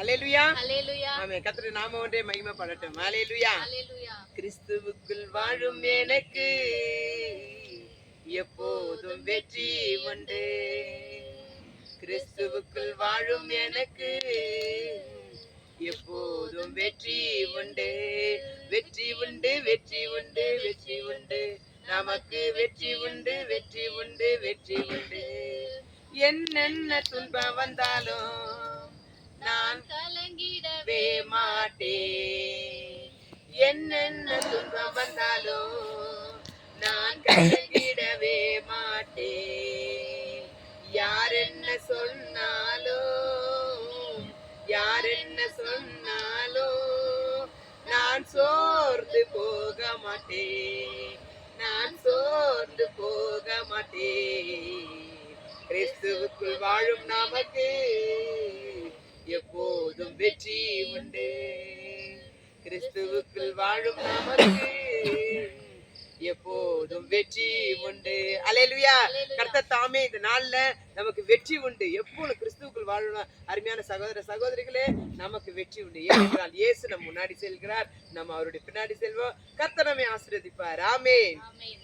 அல்லேலூயா. அல்லேலூயா. ஆமென். கர்த்தருடைய நாமம் ஒன்றே மகிமைப்படட்டும். அல்லேலூயா. அல்லேலூயா. கிறிஸ்துவுக்குள் வாழும் எனக்கு எப்போதும் வெற்றி உண்டு. கிறிஸ்துவுக்குள் வாழும் எனக்கு எப்போதும் வெற்றி உண்டு. வெற்றி உண்டு, வெற்றி உண்டு, வெற்றி உண்டு. நமக்கு வெற்றி உண்டு, வெற்றி உண்டு, வெற்றி உண்டு. என்னென்ன துன்பம் வந்தாலும் நான் கலங்கிடவே மாட்டேன். என்னென்ன துன்பம் வந்தாலும் நான் கலங்கிடவே மாட்டேன். யார் என்ன சொன்னாலும், யார் என்ன சொன்னாலும் நான் சோர்ந்து போக மாட்டேன். நான் சோர்ந்து போக மாட்டேன். கிறிஸ்துவுக்குள் வாழும் நமக்கு எப்போதும் வெற்றி உண்டு. கிறிஸ்துவுக்குள் வாழும் நமக்கு எப்போதும் வெற்றி உண்டு. அல்லேலூயா. கர்த்தர் தாமே இந்த நாள்ல நமக்கு வெற்றி உண்டு. எப்போதும் கிறிஸ்துவுக்குள் வாழணும். அருமையான சகோதர சகோதரிகளே, நமக்கு வெற்றி உண்டு. ஏனென்றால் இயேசு நம்ம முன்னாடி செல்கிறார், நம்ம அவருடைய பின்னாடி செல்வோம். கர்த்தர் நம்மை ஆசீர்வதிப்பார். ஆமென். ஆமென்.